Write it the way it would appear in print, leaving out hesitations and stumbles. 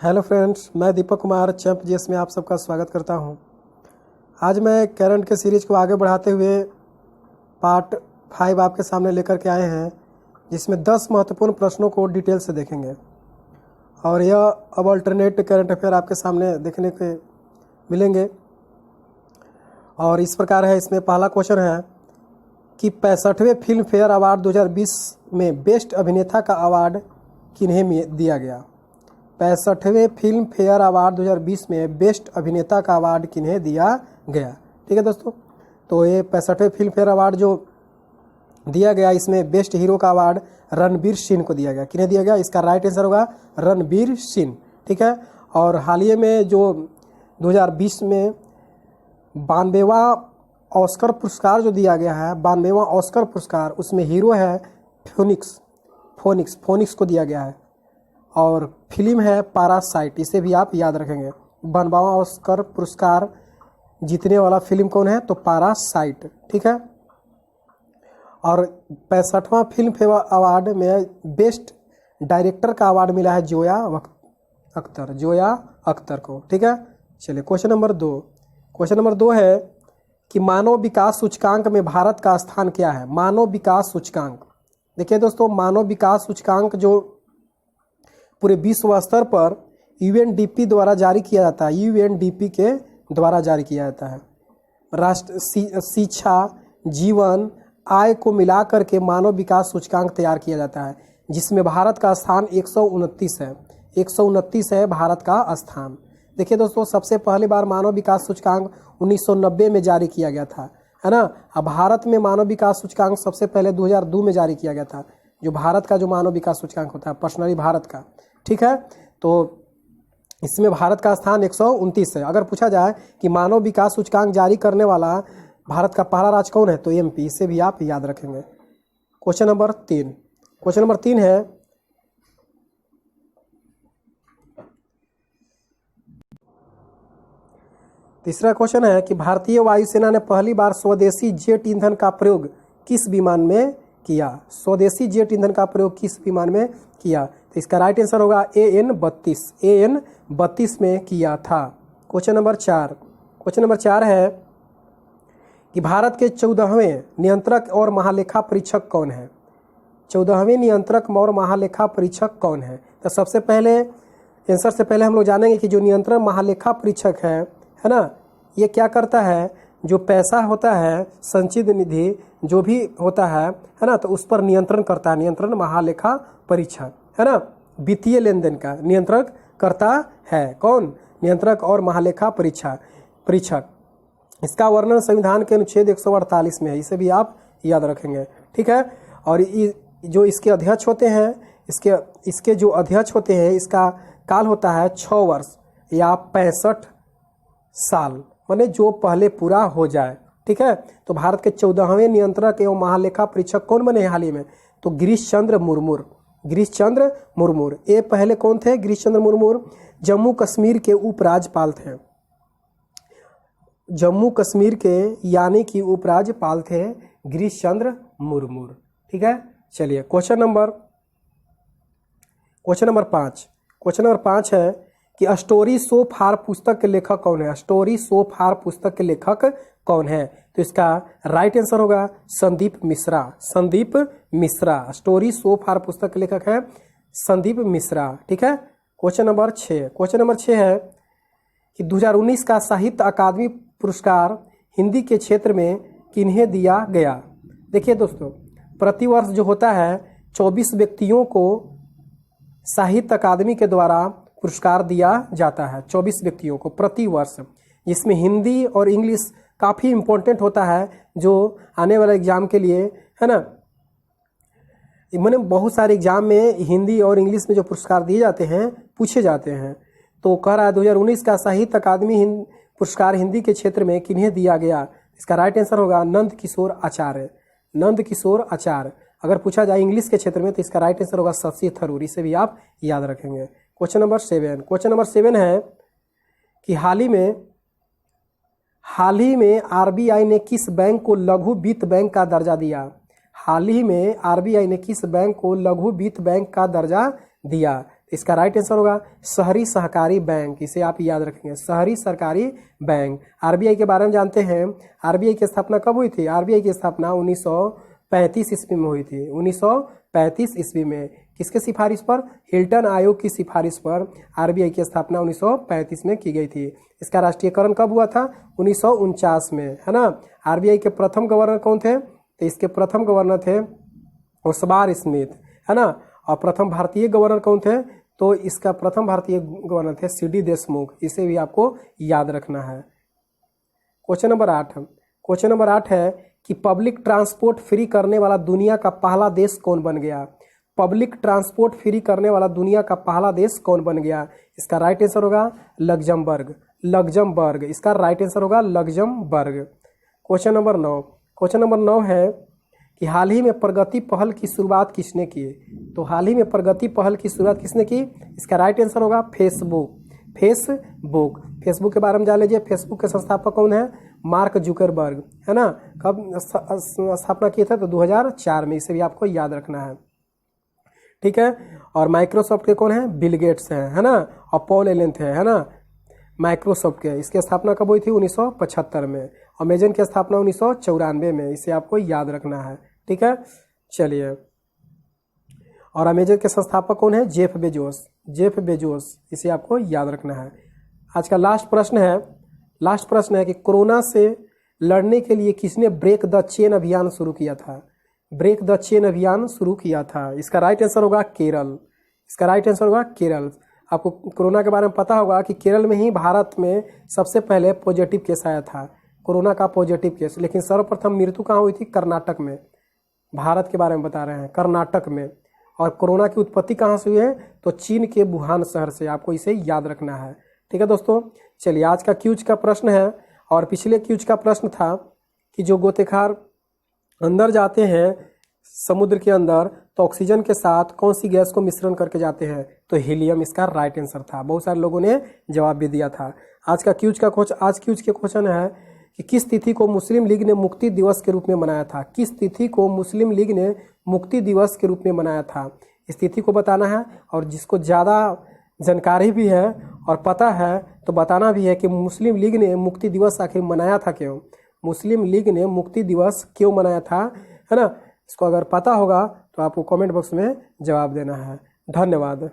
Hello friends, मैं Deepak Kumar champ GS में आप सबका स्वागत करता हूं। आज मैं करंट के सीरीज को आगे बढ़ाते हुए पार्ट 5 आपके सामने लेकर के आए हैं, जिसमें 10 महत्वपूर्ण प्रश्नों को डिटेल से देखेंगे। और यह अब अल्टरनेट करंट अफेयर आपके सामने देखने के मिलेंगे। और इस प्रकार है, इसमें पहला क्वेश्चन है कि 65वें फिल्म फेयर अवार्ड 2020 में बेस्ट अभिनेता का अवार्ड किन्हें दिया गया। 65वें फिल्म फेयर अवार्ड 2020 में बेस्ट अभिनेता का अवार्ड किन्हें दिया गया। ठीक है दोस्तों, तो ये 65वें फिल्म फेयर अवार्ड जो दिया गया, इसमें बेस्ट हीरो का अवार्ड रणबीर सिंह को दिया गया। किन्हें दिया गया? इसका राइट आंसर होगा रणबीर सिंह। ठीक है, और हाल ही में जो 2020 में 92वां ऑस्कर पुरस्कार जो दिया गया है, 92वां ऑस्कर पुरस्कार, उसमें हीरो है फोनिक्स को दिया गया है। और फिल्म है पैरासाइट, इसे भी आप याद रखेंगे। 92वां ऑस्कर पुरस्कार जीतने वाला फिल्म कौन है? तो पैरासाइट। ठीक है, और 65वां फिल्म फेयर अवार्ड में बेस्ट डायरेक्टर का अवार्ड मिला है जोया अख्तर को। ठीक है, चलिए क्वेश्चन नंबर 2 है कि मानव विकास सूचकांक में भारत का स्थान क्या है। मानव विकास सूचकांक, देखिए दोस्तों, मानव विकास सूचकांक जो पूरे विश्व स्तर पर यूएनडीपी द्वारा जारी किया जाता है, यूएनडीपी के द्वारा जारी किया जाता है। राष्ट्र शिक्षा, जीवन, आय को मिलाकर के मानव विकास सूचकांक तैयार किया जाता है, जिसमें भारत का स्थान 129 है। 129 है भारत का स्थान। देखिए दोस्तों, सबसे पहली बार मानव विकास सूचकांक 1990 में जारी किया गया था, है ना। अब भारत में मानव विकास सूचकांक सबसे पहले 2002 में जारी किया गया था। जो भारत का जो मानव विकास सूचकांक होता है, पर्सनली भारत का। ठीक है, तो इसमें भारत का स्थान 129 है। अगर पूछा जाए कि मानव विकास सूचकांक जारी करने वाला भारत का पहला राज्य कौन है, तो एमपी। इसे भी आप याद रखेंगे। क्वेश्चन नंबर 3 है तीसरा क्वेश्चन है कि भारतीय वायुसेना ने पहली बार स्वदेशी जेट ईंधन का प्रयोग किस विमान में किया। स्वदेशी जेट ईंधन का प्रयोग किस विमान में किया? तो इसका राइट आंसर होगा AN-32 में किया था। क्वेश्चन नंबर 4 है कि भारत के 14वें नियंत्रक और महालेखा परीक्षक कौन है। 14वें नियंत्रक और महालेखा परीक्षक कौन है? तो सबसे पहले आंसर से पहले हम लोग जानेंगे कि जो नियंत्रक महालेखा परीक्षक है ना, ये क्या करता है? जो पैसा होता है, संचित निधि जो भी होता है ना, तो उस पर नियंत्रण करता है। नियंत्रण महालेखा परीक्षक, है ना, वित्तीय लेन देन का नियंत्रण करता है। कौन? नियंत्रक और महालेखा परीक्षक। इसका वर्णन संविधान के अनुच्छेद 148 में है। इसे भी आप याद रखेंगे। ठीक है, और जो इसके अध्यक्ष होते हैं, इसके जो अध्यक्ष होते हैं, इसका काल होता है 6 वर्ष या 65 साल, माने जो पहले पूरा हो जाए। ठीक है, तो भारत के 14वें नियंत्रक एवं महालेखा परीक्षक कौन बने हाल ही में? तो गिरीश चंद्र मुर्मू। ये पहले कौन थे? गिरीश चंद्र मुर्मू जम्मू कश्मीर के उपराज्यपाल थे। जम्मू कश्मीर के यानी कि उपराज्यपाल थे गिरीश चंद्र मुर्मू। ठीक है, चलिए क्वेश्चन नंबर 5 है कि स्टोरी सो फार पुस्तक के लेखक कौन है। स्टोरी सो फार पुस्तक के लेखक कौन है? तो इसका राइट आंसर होगा संदीप मिश्रा। स्टोरी सो फार पुस्तक के लेखक है संदीप मिश्रा। ठीक है, क्वेश्चन नंबर 6 है कि 2019 का साहित्य अकादमी पुरस्कार हिंदी के क्षेत्र में किन्हें दिया गया। देखिए दोस्तों, प्रतिवर्ष जो होता है 24 व्यक्तियों को साहित्य अकादमी के द्वारा पुरस्कार दिया जाता है। 24 व्यक्तियों को प्रति वर्ष, जिसमें हिंदी और इंग्लिश काफ़ी इम्पोर्टेंट होता है, जो आने वाले एग्जाम के लिए, है ना। मैंने बहुत सारे एग्जाम में हिंदी और इंग्लिश में जो पुरस्कार दिए जाते हैं, पूछे जाते हैं। तो कह रहा है 2019 का साहित्य अकादमी पुरस्कार हिंदी के क्षेत्र में किन्हें दिया गया। इसका राइट आंसर होगा नंद किशोर आचार्य। अगर पूछा जाए इंग्लिश के क्षेत्र में, तो इसका राइट आंसर होगा शशि थरूर। इसे भी आप याद रखेंगे। क्वेश्चन नंबर 7 है कि हाल ही में आरबीआई ने किस बैंक को लघु वित्त बैंक का दर्जा दिया। हाल ही में आरबीआई ने किस बैंक को लघु वित्त बैंक का दर्जा दिया? इसका राइट आंसर होगा शहरी सहकारी बैंक, इसे आप याद रखेंगे, शहरी सरकारी बैंक। आरबीआई के बारे में जानते हैं, आरबीआई की स्थापना कब हुई थी? आरबीआई की स्थापना 1935 ईस्वी में हुई थी। 1935 ईस्वी में किसके सिफारिश पर? हिल्टन आयोग की सिफारिश पर आरबीआई की स्थापना 1935 में की गई थी। इसका राष्ट्रीयकरण कब हुआ था? 1949 में, है ना। आरबीआई के प्रथम गवर्नर कौन थे? तो इसके प्रथम गवर्नर थे ओस्मार स्मिथ, है ना। और प्रथम भारतीय गवर्नर कौन थे? तो इसका प्रथम भारतीय गवर्नर थे सीडी देशमुख, इसे भी आपको याद रखना है। क्वेश्चन नंबर 8, क्वेश्चन नंबर 8 है कि पब्लिक ट्रांसपोर्ट फ्री करने वाला दुनिया का पहला देश कौन बन गया? पब्लिक ट्रांसपोर्ट फ्री करने वाला दुनिया का पहला देश कौन बन गया? इसका राइट आंसर होगा लग्जमबर्ग, लग्जमबर्ग, इसका राइट आंसर होगा Luxembourg. Question number 9, question number 9 है कि हाल ही में प्रगति पहल की शुरुआत किसने की? तो हाल ही में प्रगति पहल की शुरुआत किसने की? इसका राइट आंसर होगा फेसबुक, फेसबुक। फेसबुक के बारे में जान लीजिए, फेसबुक के संस्थापक कौन है? मार्क जुकरबर्ग, है ना। कब स्थापना किया था? तो 2004 में, इसे भी आपको याद रखना है, ठीक है। और माइक्रोसॉफ्ट के कौन है? बिल गेट्स है ना। और पॉल एलन थे, है ना, माइक्रोसॉफ्ट के। इसकी स्थापना कब हुई थी? 1975 में। अमेजन की स्थापना 1994 में, इसे आपको याद रखना है, ठीक है। चलिए, और अमेजन के संस्थापक कौन है? जेफ बेजोस, जेफ बेजोस, इसे आपको याद रखना है। आज का लास्ट प्रश्न है, लास्ट प्रश्न है कि कोरोना से लड़ने के लिए किसने ब्रेक द चेन अभियान शुरू किया था? ब्रेक द चेन अभियान शुरू किया था। इसका राइट आंसर होगा केरल, इसका राइट आंसर होगा केरल। आपको कोरोना के बारे में पता होगा कि केरल में ही भारत में सबसे पहले पॉजिटिव केस आया था, कोरोना का पॉजिटिव केस। लेकिन सर्वप्रथम मृत्यु कहाँ हुई थी? कर्नाटक में। भारत के बारे में बता रहे हैं, कर्नाटक में। और कोरोना की उत्पत्ति कहाँ से हुई है? तो चीन के वुहान शहर से, आपको इसे याद रखना है, ठीक है दोस्तों। चलिए, आज का क्यूज का प्रश्न है, और पिछले क्यूज का प्रश्न था कि जो गोतेखार अंदर जाते हैं समुद्र के अंदर, तो ऑक्सीजन के साथ कौन सी गैस को मिश्रण करके जाते हैं? तो हीलियम इसका राइट आंसर था। बहुत सारे लोगों ने जवाब भी दिया था। आज क्यूज के क्वेश्चन है कि किस तिथि को मुस्लिम लीग ने मुक्ति दिवस के रूप में मनाया था? किस तिथि को मुस्लिम लीग ने मुक्ति दिवस के रूप में मनाया था? इस तिथि को बताना है, और जिसको ज़्यादा जानकारी भी है और पता है तो बताना भी है कि मुस्लिम लीग ने मुक्ति दिवस आखिर मनाया था क्यों? मुस्लिम लीग ने मुक्ति दिवस क्यों मनाया था, है ना। इसको अगर पता होगा तो आपको कमेंट बॉक्स में जवाब देना है। धन्यवाद।